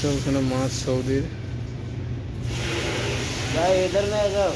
सब एखाने माछ सऊदीर भाई इधर में आ जाओ।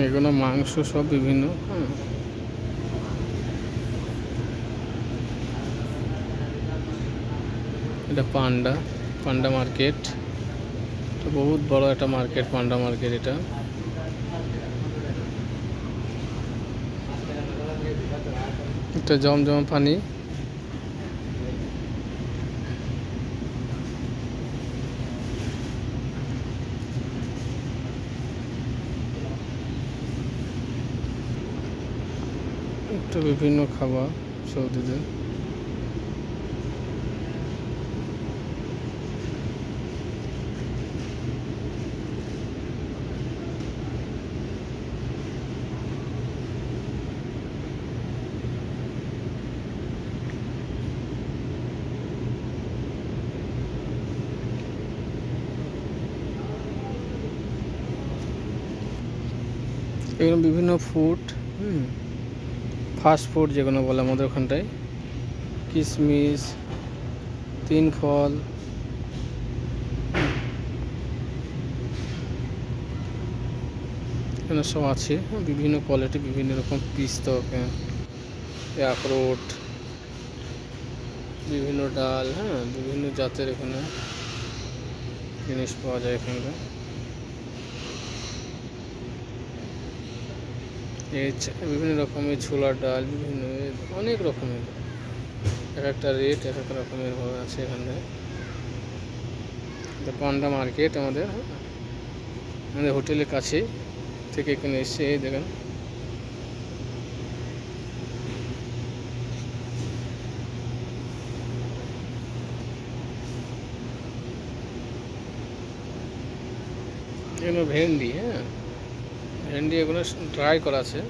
এগুলো মাংস সব বিভিন্ন। এটা পান্ডা পান্ডা মার্কেট, বহুত বড় একটা মার্কেট পান্ডা মার্কেট। এটা জমজম পানি। একটা বিভিন্ন খাবার সৌদিদের। এগুলো বিভিন্ন ফুড, ফাস্ট ফুড যেগুলো বলে আমাদের ওখানটায়, কিশমিশ, তিন ফল, এখানে সব আছে বিভিন্ন কোয়ালিটি, বিভিন্ন রকম পিস্তক, আখরোট, বিভিন্ন ডাল, বিভিন্ন জাতের এখানে জিনিস পাওয়া যায় এখানকার। বিভিন্ন রকমের ছোলার ডাল, বিভিন্ন অনেক রকমের, এক একটা রেট এক এক রকমের ভাবে আছে এখানে। পান্ডা মার্কেট আমাদের হোটেলের কাছে থেকে এখানে এসে দেখেন এগুলো ভেন্ডি, ভেন্ডি এগুলো ড্রাই করা আছে,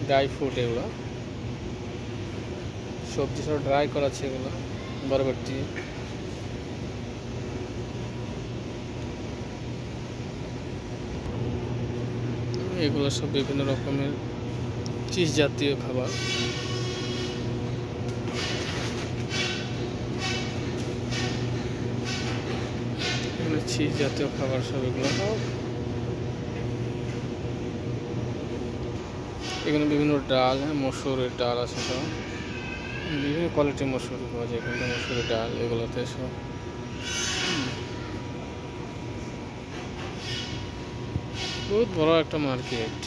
ড্রাই ফ্রুট, এগুলো সবজি সব ড্রাই করা আছে, এগুলো বরবটি, এগুলো সব বিভিন্ন রকমের চিজ জাতীয় খাবার। চিজ জাতীয় খাবার সব এগুলো। এখানে বিভিন্ন ডাল, মসুরের ডাল আছে, সব বিভিন্ন কোয়ালিটির মসুর পাওয়া যায় এখানে, মসুরের ডাল এগুলোতে সব। বহুত বড় একটা মার্কেট,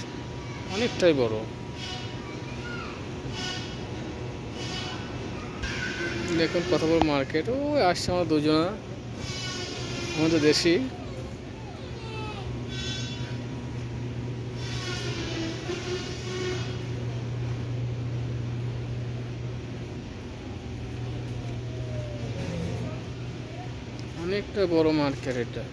অনেকটাই বড়। দেখুন কত বড় মার্কেট। ওই আসছে আমার দুজনা, আমাদের দেশি। অনেকটা বড় মার্কেট এটা।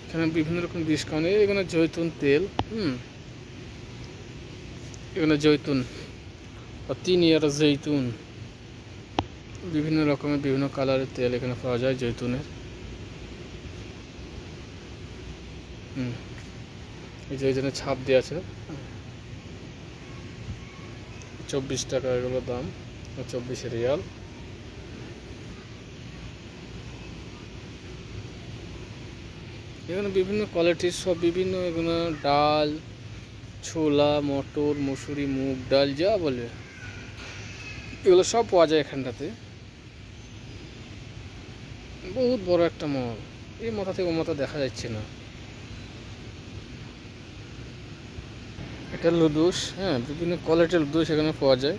এখানে বিভিন্ন রকম ডিসকাউন্ট। এখানে জৈতুন তেল, এখানে জৈতুন, 3 ইয়ার জৈতুন, বিভিন্ন রকমের বিভিন্ন কালারের তেল এখানে পাওয়া যায় জৈতুনের। এই জৈতুনের ছাপ দিয়ে আছে, 24 টাকা এগুলো দাম, 24 রিয়াল। এখানে বিভিন্ন কোয়ালিটির সব বিভিন্ন, এগুলো ডাল, ছোলা, মটর, মসুরি, মুগ ডাল, যা বলে এগুলো সব পাওয়া যায় এখানটাতে। বহুত বড় একটা মল, এই মাথা থেকে ও মাথা দেখা যাচ্ছে না। এটা লুডুস, হ্যাঁ, বিভিন্ন কোয়ালিটির লুডুস এখানে পাওয়া যায়।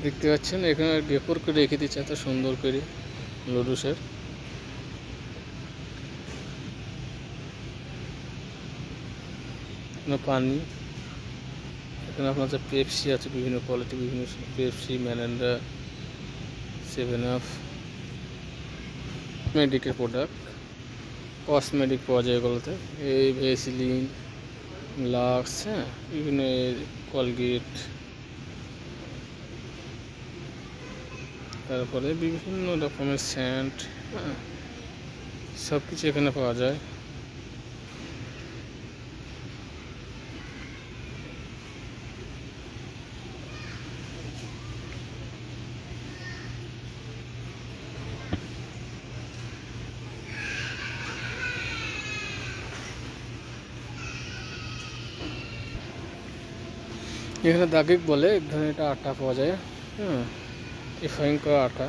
দেখতে পাচ্ছেন এখানে ডেকোর করে রেখে দিচ্ছে এত সুন্দর করে লুডুসের। পানি, এখানে আপনার যে পেপসি আছে বিভিন্ন কোয়ালিটি, বিভিন্ন পেপসি, ম্যানেন্ডা, 7 আপ, মেডিকেল প্রোডাক্ট, কসমেটিক পাওয়া যায় এগুলোতে, এই ভেসলিন, লাক্স, হ্যাঁ, বিভিন্ন কলগেট, তারপরে বিভিন্ন রকমের স্যান্ট, হ্যাঁ, সব কিছু এখানে পাওয়া যায়। এখানে দাগিক বলে এক ধরনের এটা আটা পাওয়া যায়, হ্যাঁ, রিফাইন করা আটা।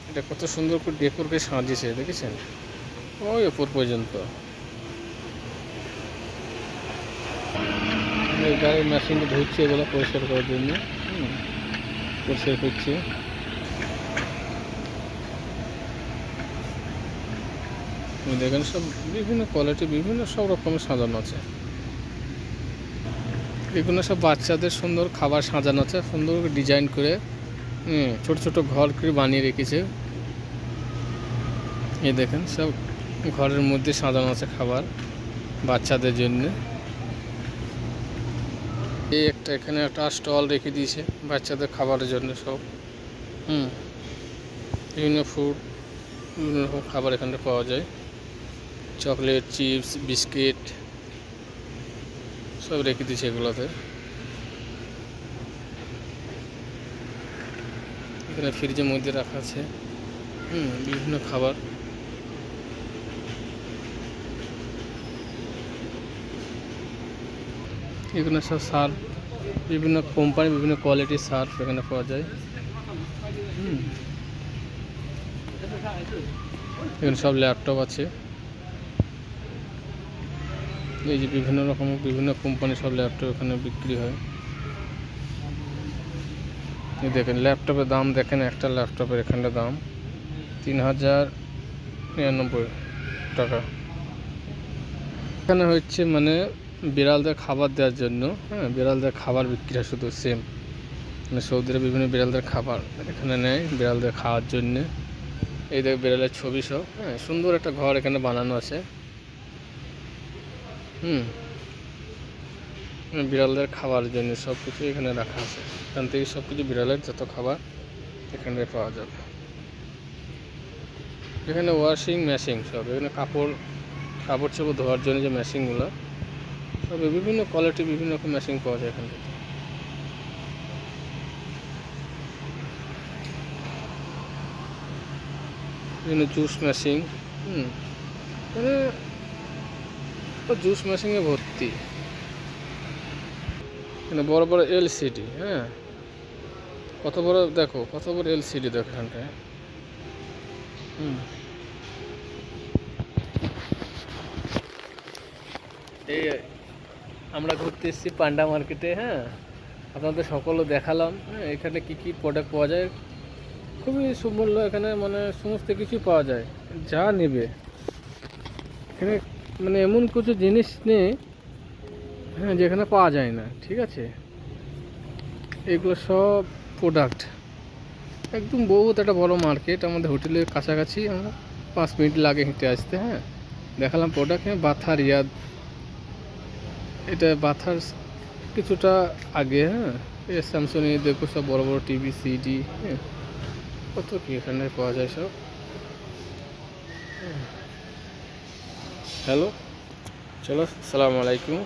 এটা কত সুন্দর করে ডেকোর করে সাজিয়েছে দেখেছেন, ওই ওপর পর্যন্ত। এই গাড়ির মেশিনটা ধুচ্ছে এগুলো পরিষ্কার করার জন্য, পরিষ্কার করছে। দেখেন সব বিভিন্ন কোয়ালিটি, বিভিন্ন সব রকমের সাজানো আছে। এগুলো সব বাচ্চাদের সুন্দর খাবার সাজানো আছে, সুন্দর ডিজাইন করে, ছোট ছোট ঘর করে বানিয়ে রেখেছে। এই দেখেন সব ঘরের মধ্যে সাজানো আছে খাবার বাচ্চাদের জন্য। এই একটা এখানে একটা স্টল রেখে দিয়েছে বাচ্চাদের খাবারের জন্য সব, বিভিন্ন ফুড, বিভিন্ন রকম খাবার এখানে পাওয়া যায়। চকলেট, চিপস, বিস্কিট সব রেখে দিয়েছে এগুলোতে। এখানে ফ্রিজের মধ্যে রাখা আছে বিভিন্ন খাবার। এখানে সব সার্ফ, বিভিন্ন কোম্পানি, বিভিন্ন কোয়ালিটির সার্ফ এখানে পাওয়া যায়। এখানে সব ল্যাপটপ আছে, এই যে বিভিন্ন রকম বিভিন্ন কোম্পানি সব ল্যাপটপ এখানে বিক্রি হয়। এই দেখেন ল্যাপটপের দাম দেখেন, একটা ল্যাপটপের এখানটা দাম 3099 টাকা। এখানে হচ্ছে মানে বিড়ালদের খাবার দেওয়ার জন্য, হ্যাঁ, বিড়ালদের খাবার বিক্রি হয় শুধু সেম, মানে সৌদিরা বিভিন্ন বিড়ালদের খাবার এখানে নেয় বিড়ালদের খাওয়ার জন্য। এই দেখ বিড়ালের ছবি সব, হ্যাঁ, সুন্দর একটা ঘর এখানে বানানো আছে। বিড়ালদের খাবার জন্য সব কিছু এখানে রাখা আছে। এখান থেকে সব কিছু বিড়ালের যত খাবার এখানে পাওয়া যাবে। এখানে ওয়াশিং মেশিন সব, এখানে কাপড় চোপড় ধোয়ার জন্য যে মেশিনগুলো সব বিভিন্ন কোয়ালিটি, বিভিন্ন রকম মেশিন পাওয়া যায় এখান থেকে। বিভিন্ন জুস মেশিন, মানে জুস মেশিনে ভর্তি। এখানে বড় বড় এলসিডি, হ্যাঁ, কত বড় দেখো, কত বড় এলসিডি দেখো এখানটায়। এই আমরা ঘুরতে এসেছি পান্ডা মার্কেটে, হ্যাঁ, আপনাদের সকলও দেখালাম, হ্যাঁ, এখানে কি কি প্রোডাক্ট পাওয়া যায়, খুবই সুমূল্য এখানে, মানে সমস্ত কিছু পাওয়া যায় যা নেবে এখানে, মানে এমন কিছু জিনিস নেই, হ্যাঁ, যেখানে পাওয়া যায় না, ঠিক আছে। এগুলো সব প্রোডাক্ট, একদম বহুত একটা বড় মার্কেট, আমাদের হোটেলের কাছাকাছি, আমরা 5 মিনিট লাগে হেঁটে আসতে। হ্যাঁ, দেখালাম প্রোডাক্ট। হ্যাঁ, বাথার রিয়াদ, এটা বাথার কিছুটা আগে। হ্যাঁ, এই স্যামসং এ দেখো সব বড় বড় টিভি, সিডি, হ্যাঁ, কত কি এখানে পাওয়া যায় সব। হ্যালো, চলো, আসসালামু আলাইকুম।